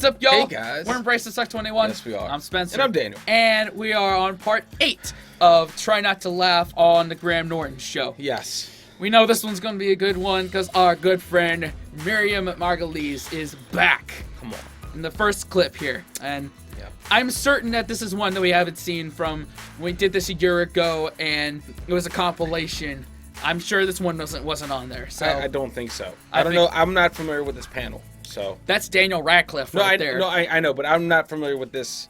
What's up, y'all? Hey, guys. We're Embrace the Suck 21. Yes, we are. I'm Spencer. And I'm Daniel. And we are on part 8 of Try Not to Laugh on the Graham Norton Show. Yes. We know this one's going to be a good one because our good friend Miriam Margolyes is back. Come on. In the first clip here. And I'm certain that this is one that we haven't seen from when we did this a year ago and it was a compilation. I'm sure this one wasn't on there. So I don't think so. I don't know. I'm not familiar with this panel. So that's Daniel Radcliffe there. No, I know, but I'm not familiar with this.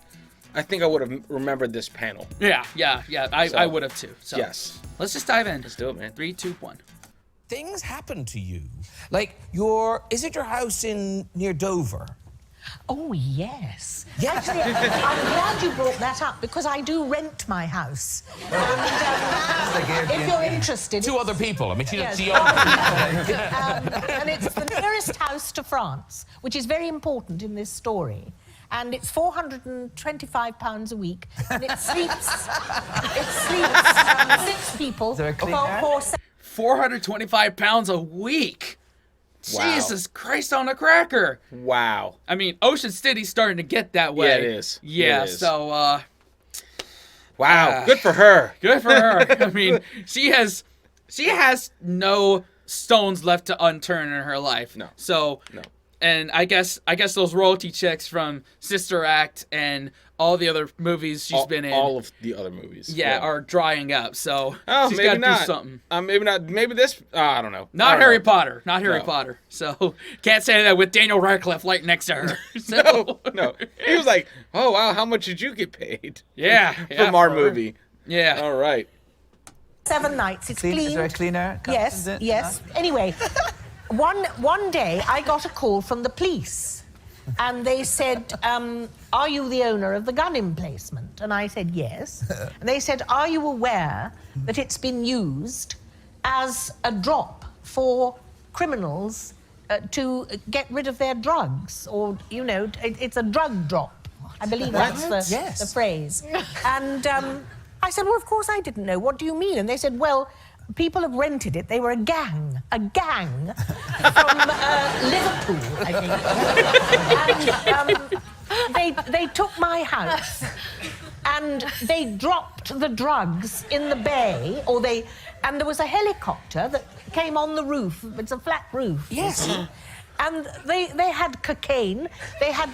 I think I would have remembered this panel. Yeah. I would have too. So yes. Let's just dive in. Let's do it, man. 3, 2, 1. Things happen to you. Like is it your house near Dover? Oh, yes. Yeah. Actually, I'm glad you brought that up because I do rent my house. And if you're interested... Two other people. I mean, she Yes. And it's the nearest house to France, which is very important in this story. And it's £425 a week, and it sleeps 6 people there a clean for air? 425 pounds a week. Wow. Jesus Christ on a cracker. Wow. I mean, Ocean City's starting to get that way. Yeah, it is. Yeah, It is. so, Wow. Good for her. good for her. I mean, she has no stones left to unturn in her life. No. So, No. and I guess those royalty checks from Sister Act and all the other movies she's been in. All of the other movies. Yeah, are drying up. So Oh, she's maybe got to not. do something. Maybe not. Maybe this. I don't know. Not I don't Harry know. Potter. Not Harry No. Potter. So can't say that with Daniel Radcliffe right next to her. So, No. He was like, "Oh wow, how much did you get paid?" Yeah. From our movie. Yeah. All right. 7 nights. It's Clean, clean. is there a clean air? Yes, yes. Anyway, one day I got a call from the police. And they said, are you the owner of the gun emplacement? And I said, yes. And they said, are you aware that it's been used as a drop for criminals to get rid of their drugs? Or, you know, it's a drug drop. I believe that's the phrase. And I said, well, of course I didn't know. What do you mean? And they said, well, people have rented it. They were a gang from Liverpool, I think. And they took my house and they dropped the drugs in the bay, and there was a helicopter that came on the roof. It's a flat roof. Yes. And they had cocaine. They had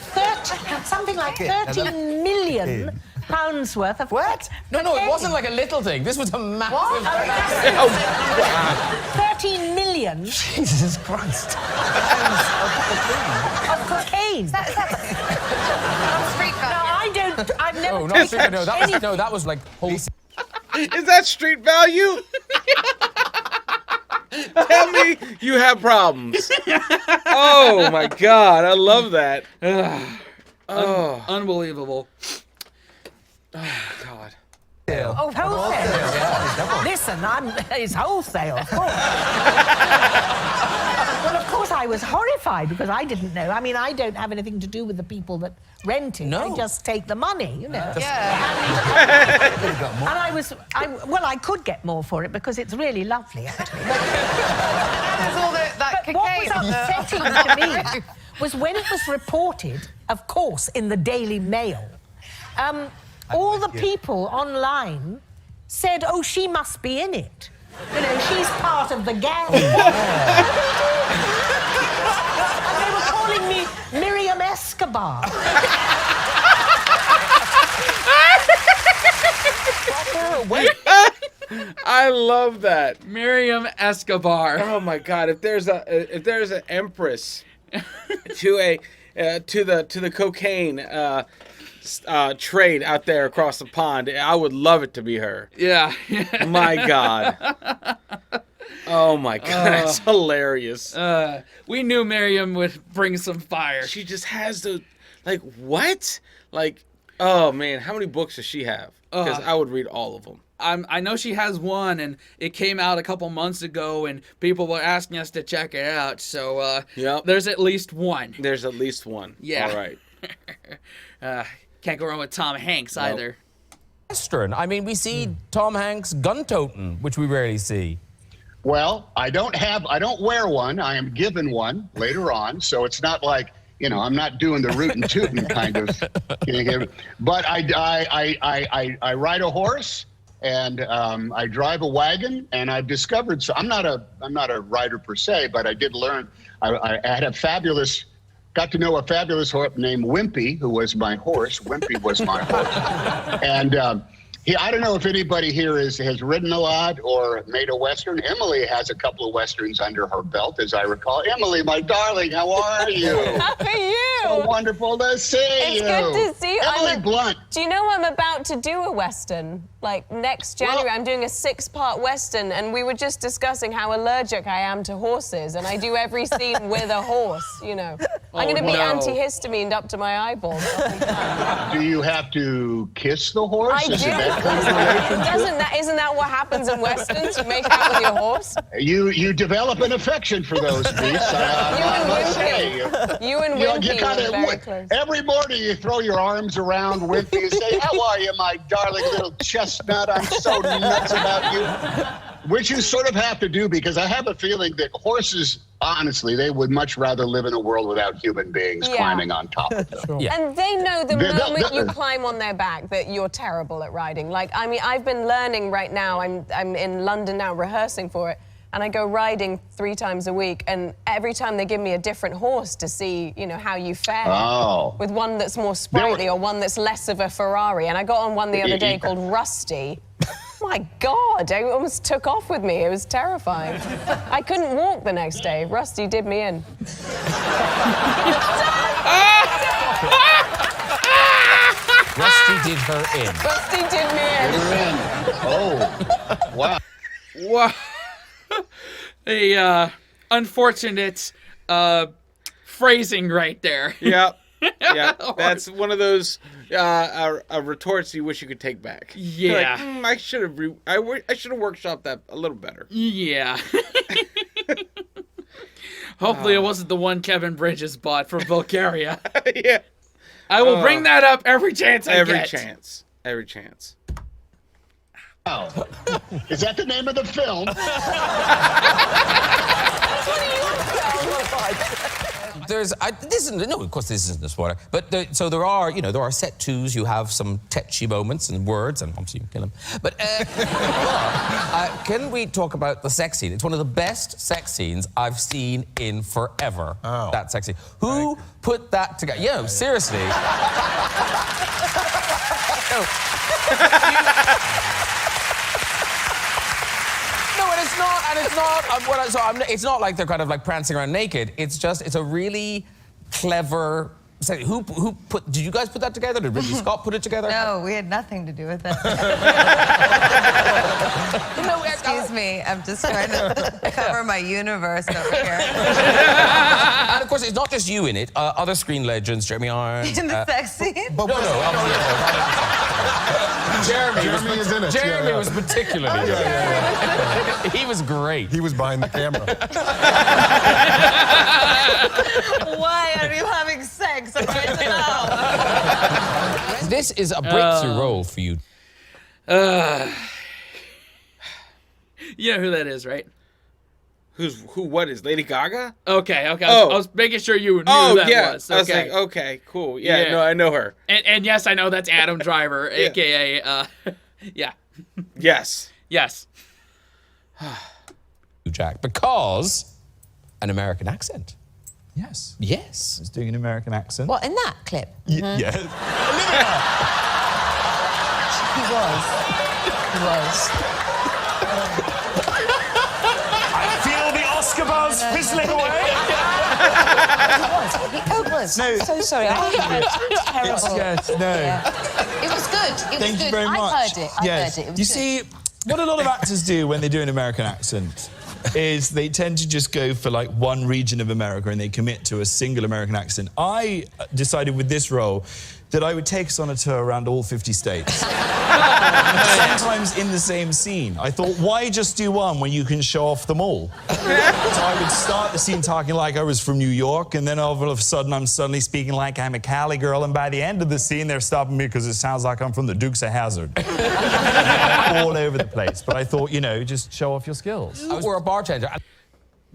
something like 13 million pounds worth of What? No, it wasn't like a little thing. This was a massive... What? Oh, wow. 13 million Jesus Christ. of cocaine. I've never No, taken that was like whole... Is that street value? Tell me you have problems. Oh my God, I love that. Oh, Unbelievable. oh God. Oh, wholesale. Listen, it's wholesale, of course. Well, of course, I was horrified because I didn't know. I mean, I don't have anything to do with the people that rent it. No. I just take the money, you know. Yeah. And I could get more for it because it's really lovely, actually. There's all that But what was cocaine. upsetting to me was when it was reported, of course, in the Daily Mail, all the people online said, oh, she must be in it. You know, she's part of the gang. And they were calling me Miriam Escobar. I love that. Miriam Escobar. Oh my God! If there's an empress to the cocaine trade out there across the pond, I would love it to be her. Yeah. My God. Oh my God, that's hilarious. We knew Miriam would bring some fire. She just has the, like, what? Like, oh man, how many books does she have? Because I would read all of them. I know she has one, and it came out a couple months ago, and people were asking us to check it out. So there's at least one. There's at least one. Yeah. All right. Can't go wrong with Tom Hanks either. Western. I mean, we see Tom Hanks gun-toting, which we rarely see. Well, I don't wear one. I am given one later on, so it's not like you know, I'm not doing the rootin' tootin' kind of thing. But I ride a horse and I drive a wagon, and I've discovered. So I'm not a rider per se, but I did learn. I had got to know a fabulous horse named Wimpy, who was my horse. Wimpy was my horse, and. I don't know if anybody here has ridden a lot or made a Western. Emily has a couple of Westerns under her belt, as I recall. Emily, my darling, how are you? How are you? So wonderful to see you. It's good to see you. Emily Blunt. Do you know I'm about to do a Western? Like, next January, I'm doing a 6-part Western, and we were just discussing how allergic I am to horses, and I do every scene with a horse, you know. I'm going to be antihistamined up to my eyeballs. Do you have to kiss the horse? I do. Isn't that what happens in Westerns? You make out with your horse? You develop an affection for those beasts. You and Wimpy are very close. Every morning you throw your arms around Wimpy and say, how are you, my darling little chestnut? I'm so nuts about you. Which you sort of have to do, because I have a feeling that horses, honestly, they would much rather live in a world without human beings climbing on top of them. Sure. And they know the moment you climb on their back that you're terrible at riding. Like, I mean, I've been learning right now. I'm in London now rehearsing for it, and I go riding 3 times a week, and every time they give me a different horse to see, you know, how you fare. Oh. With one that's more sprightly or one that's less of a Ferrari. And I got on one the other day called Rusty. My God, it almost took off with me. It was terrifying. I couldn't walk the next day. Rusty did me in. Rusty did her in. Rusty did me in. Oh, wow. Wow. A unfortunate phrasing right there. Yeah. Yeah, that's one of those retorts you wish you could take back. Yeah, like, I should have workshopped that a little better. Yeah. Hopefully, it wasn't the one Kevin Bridges bought from Bulgaria. Yeah, I will bring that up every chance I get. Every chance. Oh, is that the name of the film? Of course this isn't a spoiler, but there are set twos. You have some tetchy moments and words, and obviously you can kill them. But can we talk about the sex scene? It's one of the best sex scenes I've seen in forever. Oh. That sex scene. Who put that together? Yeah, seriously. It's not like they're kind of like prancing around naked. It's a really clever. Did you guys put that together? Did Ridley Scott put it together? No, we had nothing to do with it. Excuse me, I'm just trying to cover my universe over here. And of course, it's not just you in it. Other screen legends, Jeremy Irons. In the sex scene? Jeremy is in it. Jeremy was particularly good. He was great. He was behind the camera. Why are you having sex? I'd like to know. This is a breakthrough role for you. You know who that is, right? What is Lady Gaga? Okay. I was making sure you knew who that was. Okay. I was like, okay, cool. Yeah, no, I know her. And yes, I know that's Adam Driver, a.k.a. Yeah. Yes. Jack, because an American accent. Yes. Yes. He's doing an American accent. What, in that clip? Yeah. He was. I feel the Oscar buzz fizzling away. It was. No. So sorry. I heard it. Terrible. Yes, no. Yeah. It was good. It Thank was you good. very much. I heard it. I heard it. It was You good. see, what a lot of actors do when they do an American accent is they tend to just go for like one region of America and they commit to a single American accent. I decided with this role that I would take us on a tour around all 50 states. Sometimes in the same scene. I thought, why just do one when you can show off them all? So I would start the scene talking like I was from New York, and then all of a sudden I'm suddenly speaking like I'm a Cali girl, and by the end of the scene they're stopping me because it sounds like I'm from the Dukes of Hazzard. All over the place. But I thought, just show off your skills. I was a bartender.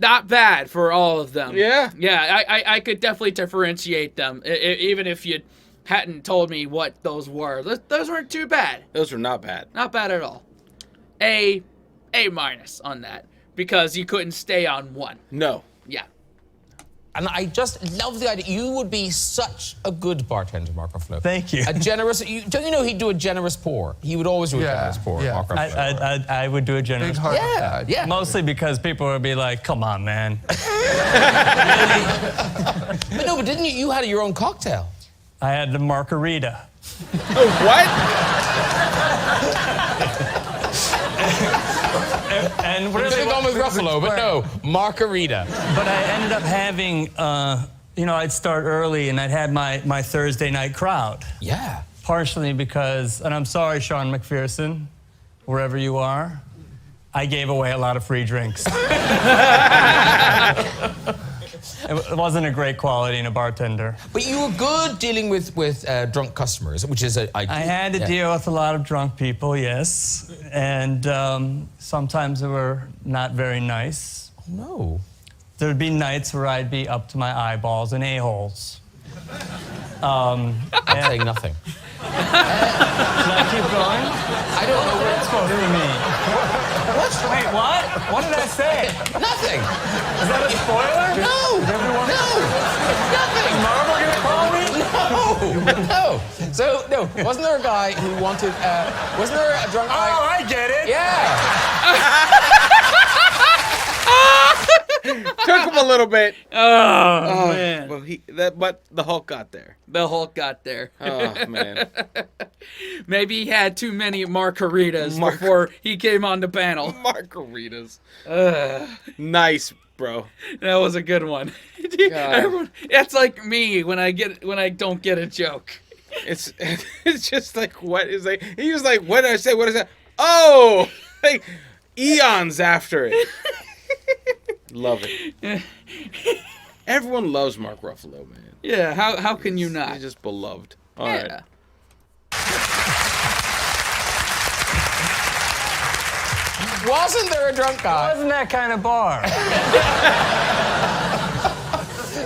not bad for all of them. Yeah. Yeah, I could definitely differentiate them, even if you hadn't told me what those were. Those weren't too bad. Those were not bad. Not bad at all. A minus on that, because you couldn't stay on one. No. Yeah. And I just love the idea. You would be such a good bartender, Mark Ruffalo. Thank you. A generous. Don't you know he'd do a generous pour? He would always do a generous pour, Mark Ruffalo. I would do a generous. Yeah. Mostly because people would be like, "Come on, man." But no, but didn't you? You had your own cocktail. I had the margarita. What? And We're really, gone with Ruffalo, but no, margarita. But I ended up having, I'd start early and I'd have my Thursday night crowd. Yeah. Partially because, and I'm sorry, Sean McPherson, wherever you are, I gave away a lot of free drinks. It wasn't a great quality in a bartender. But you were good dealing with drunk customers, which is I had to deal with a lot of drunk people, yes. And sometimes they were not very nice. No. There would be nights where I'd be up to my eyeballs in a-holes. I'm saying nothing. Should I keep going? I don't know what it's What do you mean? What? Wait, what? What did I say? Nothing. Is that a spoiler? No. Is everyone... Nothing. Is Marvel gonna call me? No. So, no, wasn't there a guy who wanted, wasn't there a drunk guy? Oh, I get it. Yeah. Took him a little bit. Oh man. But the Hulk got there. The Hulk got there. Oh, man. Maybe he had too many margaritas before he came on the panel. Margaritas. Nice, bro. That was a good one. That's like me when I don't get a joke. It's just like, what is like? He was like, what did I say? What is that? Oh, like eons after it. Love it. Everyone loves Mark Ruffalo, man. Yeah, how can you not? He's just beloved. All right. Wasn't there a drunk guy? It wasn't that kind of bar.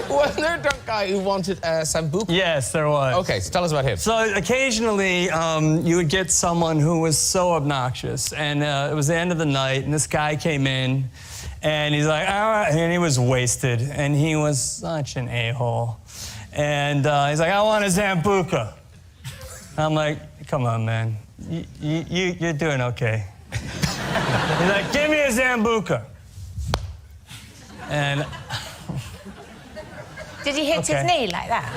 Wasn't there a drunk guy who wanted sambuca? Yes, there was. Okay, so tell us about him. So occasionally, you would get someone who was so obnoxious, and it was the end of the night, and this guy came in, and he's like, all right, and he was wasted, and he was such an a-hole. And he's like, I want a Zambuca. I'm like, come on, man. You're doing okay. He's like, give me a Zambuca. And... Did he hit Okay. his knee like that?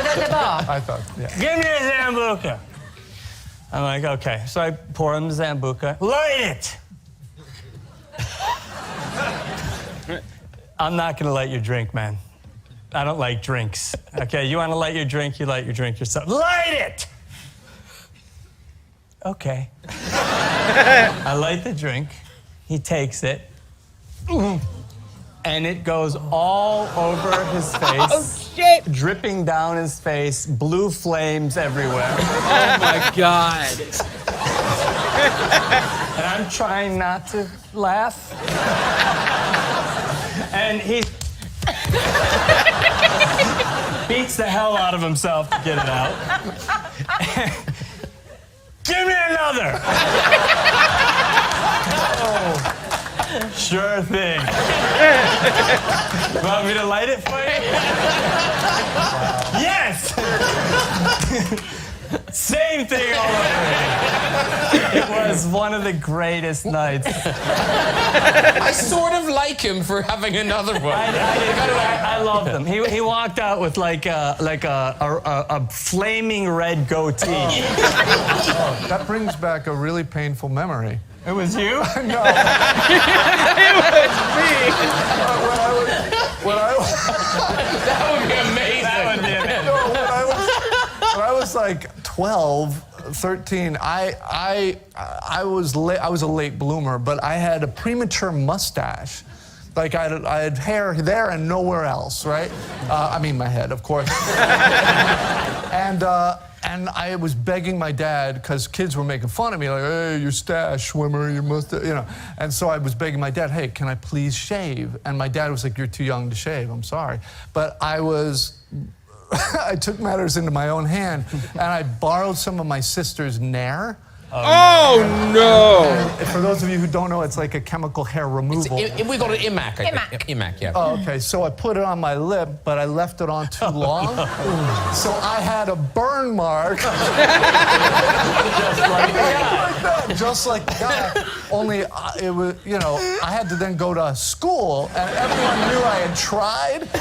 At the bar? I thought, yeah. Give me a Zambuca. I'm like, okay. So I pour him the Zambuca. Light it! I'm not gonna light your drink, man. I don't like drinks. Okay, you wanna light your drink, you light your drink yourself. Light it! Okay. I light the drink. He takes it. And it goes all over his face. Oh, shit! Dripping down his face, blue flames everywhere. Oh my God. And I'm trying not to laugh. And he beats the hell out of himself to get it out. Give me another! Oh. Sure thing. Want me to light it for you? Yes! Same thing all over again. It was one of the greatest nights. I sort of like him for having another one. I loved him. He walked out with like a flaming red goatee. Oh, that brings back a really painful memory. It was you? No. It was me. That would be amazing. That would be amazing. No, when I was like 12, 13, I was a late bloomer, but I had a premature mustache. Like I had hair there and nowhere else, right? I mean, my head, of course. And I was begging my dad, because kids were making fun of me, like, hey, your stash, swimmer, you must, you know. And so I was begging my dad, hey, can I please shave? And my dad was like, you're too young to shave, I'm sorry. But I took matters into my own hand, and I borrowed some of my sister's Nair. Oh, no. And for those of you who don't know, it's like a chemical hair removal. We got it Imac. Imac, yeah. Oh, okay, so I put it on my lip, but I left it on too long. So I had a burn mark. Just like the guy. Only it was, you know, I had to then go to school, and everyone knew I had tried to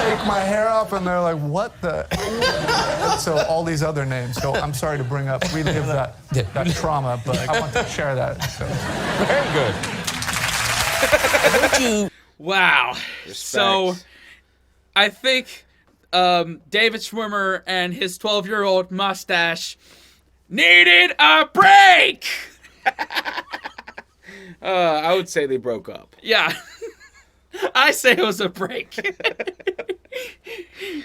take my hair up, and they're like, what the? And so all these other names. So I'm sorry to relive that trauma, but I want to share that. So. Very good. Wow. Respect. So, I think David Schwimmer and his 12-year-old mustache needed a break. I would say they broke up. Yeah. I say it was a break. We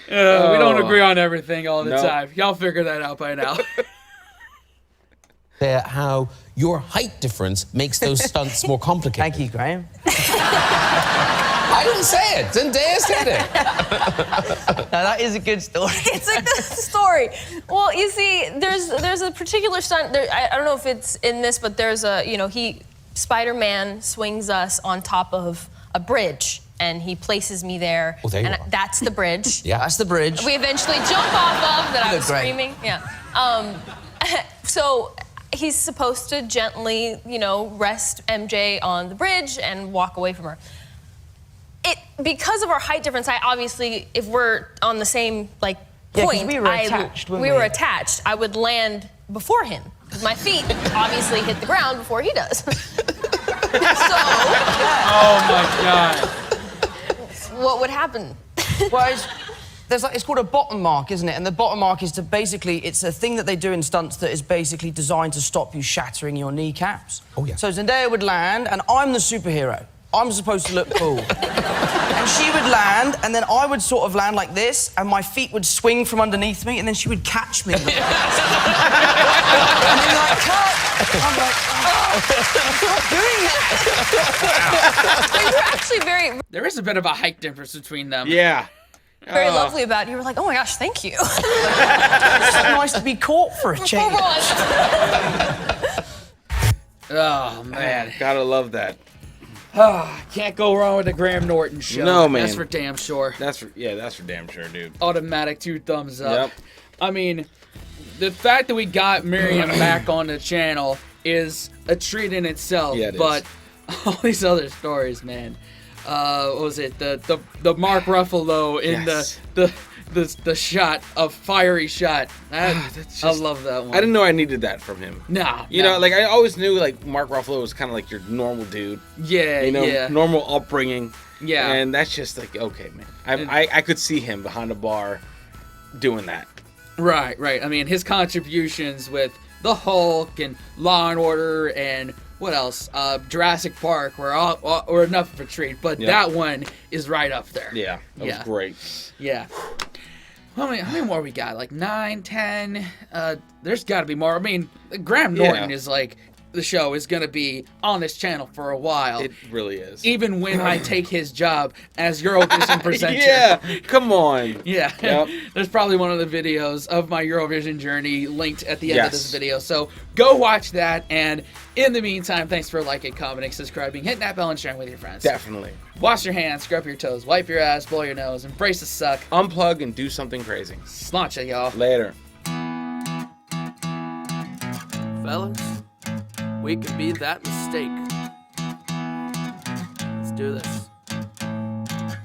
don't agree on everything all the time. Y'all figure that out by now. How your height difference makes those stunts more complicated. Thank you, Graham. I didn't say it. Zendaya said it. No, that is a good story. It's a good story. Well, you see, there's a particular stunt. I don't know if it's in this, but there's a, you know, Spider-Man swings us on top of a bridge, and he places me there. Oh, there you and are. That's the bridge. Yeah, that's the bridge. We eventually jump off of that. I was Great. screaming. Yeah. So he's supposed to gently, you know, rest MJ on the bridge and walk away from her. Because of our height difference, I obviously, if we're on the same like point, 'cause we were attached, weren't we we? were attached. I would land before him. My feet obviously hit the ground before he does. So, Oh my God. what would happen? Well, it's called a bottom mark, isn't it? And the bottom mark is it's a thing that they do in stunts that is basically designed to stop you shattering your kneecaps. Oh, yeah. So Zendaya would land, and I'm the superhero. I'm supposed to look cool. And she would land, and then I would sort of land like this, and my feet would swing from underneath me, and then she would catch me. And then like, cut! I'm like, stop doing that! They were actually There is a bit of a height difference between them. Yeah. very lovely about it. You were like, oh my gosh, thank you. It's so nice to be caught for a change. Oh, man. Gotta love that. Can't go wrong with the Graham Norton show. No, man. That's for damn sure. That's for damn sure, dude. Automatic 2 thumbs up. Yep. I mean, the fact that we got Miriam back on the channel is a treat in itself. Yeah, it but all these other stories, man. What was it? The Mark Ruffalo in the shot, a fiery shot. I love that one. I didn't know I needed that from him. No. You know, like I always knew like Mark Ruffalo was kind of like your normal dude. Yeah, You know, yeah. normal upbringing. Yeah. And that's just like, okay, man. I could see him behind a bar doing that. Right, right. I mean, his contributions with the Hulk and Law and Order and what else? Jurassic Park were enough of a treat, but that one is right up there. Yeah, that was great. Yeah. How many more we got? Like 9, 10? There's got to be more. I mean, Graham Norton is like, the show is going to be on this channel for a while. It really is. Even when I take his job as Eurovision presenter. Yeah, come on. Yeah. Yep. There's probably one of the videos of my Eurovision journey linked at the end of this video. So go watch that. And in the meantime, thanks for liking, commenting, subscribing, hitting that bell, and sharing with your friends. Definitely. Wash your hands, scrub your toes, wipe your ass, blow your nose, embrace the suck. Unplug and do something crazy. Sláinte, y'all. Later. Fellas, we can be that mistake. Let's do this.